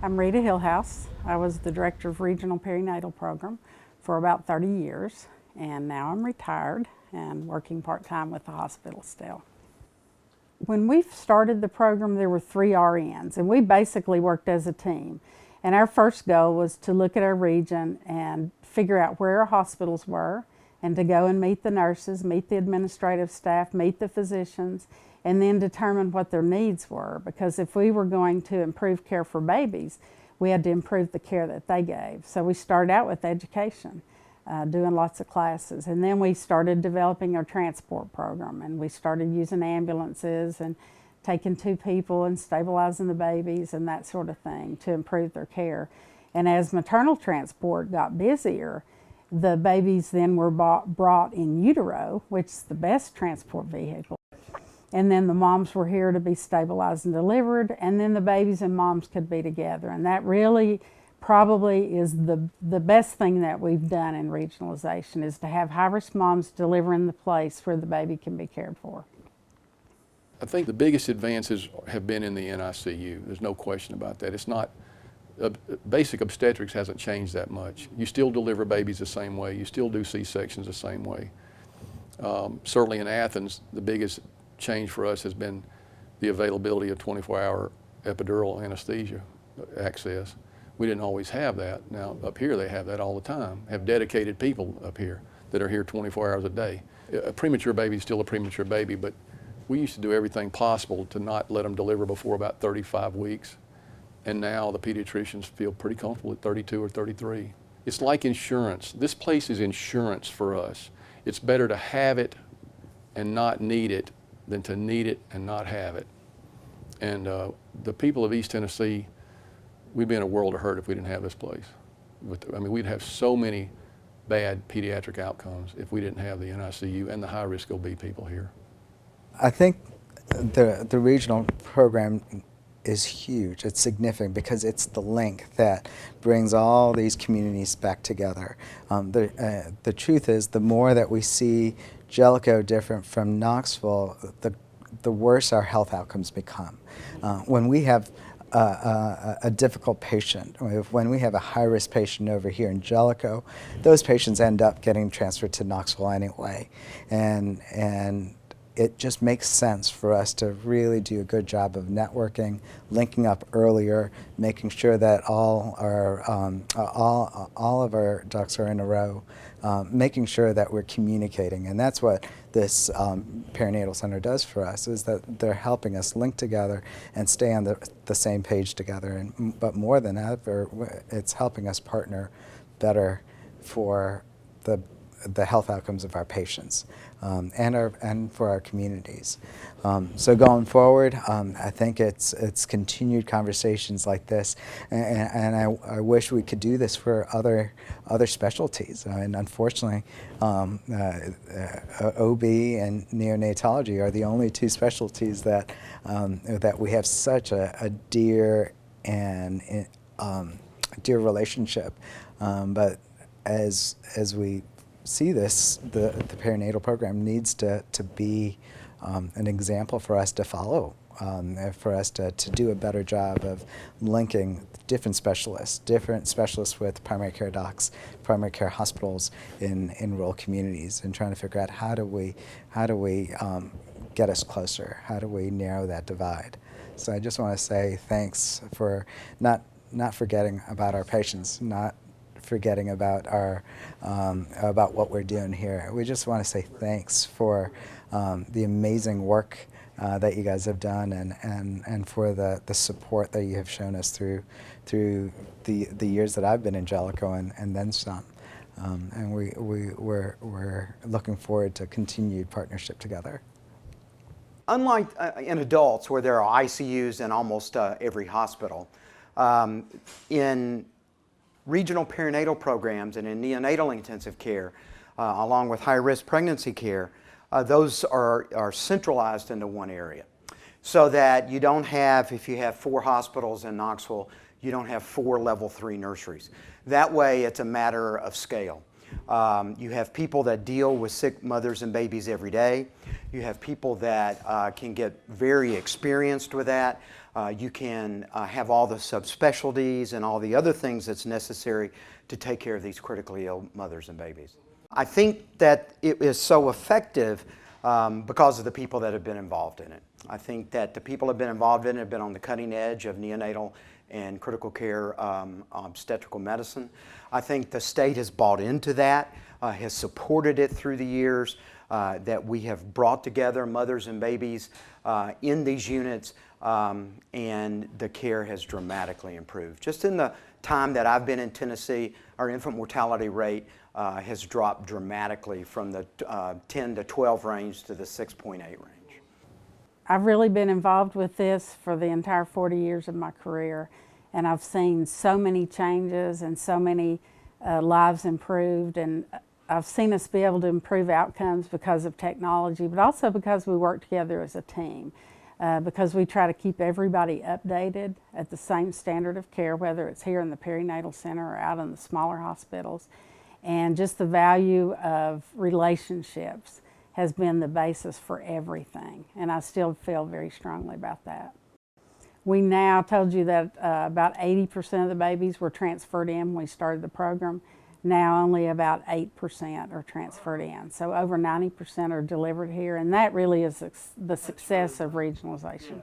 I'm Rita Hillhouse. I was the director of Regional Perinatal Program for about 30 years, and now I'm retired and working part-time with the hospital still. When we started the program, there were 3 RNs, and we basically worked as a team. And our first goal was to look at our region and figure out where our hospitals were, and to go and meet the nurses, meet the administrative staff, meet the physicians, and then determine what their needs were. Because if we were going to improve care for babies, we had to improve the care that they gave. So we started out with education, doing lots of classes. And then we started developing our transport program, and we started using ambulances and taking 2 people and stabilizing the babies and that sort of thing to improve their care. And as maternal transport got busier, the babies then were brought in utero, which is the best transport vehicle. And then the moms were here to be stabilized and delivered, and then the babies and moms could be together. And that really probably is the best thing that we've done in regionalization, is to have high-risk moms deliver in the place where the baby can be cared for. I think the biggest advances have been in the NICU. There's no question about that. It's not, basic obstetrics hasn't changed that much. You still deliver babies the same way. You still do C-sections the same way. Certainly in Athens, the biggest change for us has been the availability of 24-hour epidural anesthesia access. We didn't always have that. Now up here they have that all the time. Have dedicated people up here that are here 24 hours a day. A premature baby is still a premature baby, but we used to do everything possible to not let them deliver before about 35 weeks. And now the pediatricians feel pretty comfortable at 32 or 33. It's like insurance. This place is insurance for us. It's better to have it and not need it than to need it and not have it. And the people of East Tennessee, we'd be in a world of hurt if we didn't have this place. I mean, we'd have so many bad pediatric outcomes if we didn't have the NICU and the high-risk OB people here. I think the regional program is huge. It's significant because it's the link that brings all these communities back together. The truth is, the more that we see Jellicoe different from Knoxville, the worse our health outcomes become. When we have a difficult patient, when we have a high-risk patient over here in Jellicoe, those patients end up getting transferred to Knoxville anyway. And it just makes sense for us to really do a good job of networking, linking up earlier, making sure that all of our ducks are in a row, making sure that we're communicating. And that's what this perinatal center does for us, is that they're helping us link together and stay on the same page together. But more than ever, it's helping us partner better for the health outcomes of our patients and for our communities. So going forward, I think it's continued conversations like this, and I wish we could do this for other specialties. And unfortunately, OB and neonatology are the only 2 specialties that that we have such a dear and dear relationship. But as we see this, the perinatal program needs to be an example for us to follow, for us to do a better job of linking different specialists with primary care docs, primary care hospitals in rural communities, and trying to figure out how do we get us closer, how do we narrow that divide. So I just want to say thanks for not forgetting about our patients, not forgetting about about what we're doing here. We just want to say thanks for the amazing work that you guys have done, and for the support that you have shown us through the years that I've been in Jellicoe and then some. And we're looking forward to continued partnership together. Unlike in adults, where there are ICUs in almost every hospital, in regional perinatal programs and in neonatal intensive care, along with high-risk pregnancy care, those are centralized into one area. So that you don't have, if you have 4 hospitals in Knoxville, you don't have 4 level 3 nurseries. That way it's a matter of scale. You have people that deal with sick mothers and babies every day. You have people that can get very experienced with that. You can have all the subspecialties and all the other things that's necessary to take care of these critically ill mothers and babies. I think that it is so effective because of the people that have been involved in it. I think that the people that have been involved in it have been on the cutting edge of neonatal and critical care obstetrical medicine. I think the state has bought into that, has supported it through the years, that we have brought together mothers and babies in these units, and the care has dramatically improved. Just in the time that I've been in Tennessee, our infant mortality rate has dropped dramatically from the 10 to 12 range to the 6.8 range. I've really been involved with this for the entire 40 years of my career, and I've seen so many changes and so many lives improved, and I've seen us be able to improve outcomes because of technology, but also because we work together as a team, because we try to keep everybody updated at the same standard of care, whether it's here in the perinatal center or out in the smaller hospitals, and just the value of relationships has been the basis for everything, and I still feel very strongly about that. We now told you that about 80% of the babies were transferred in when we started the program. Now only about 8% are transferred in. So over 90% are delivered here, and that really is the success of regionalization.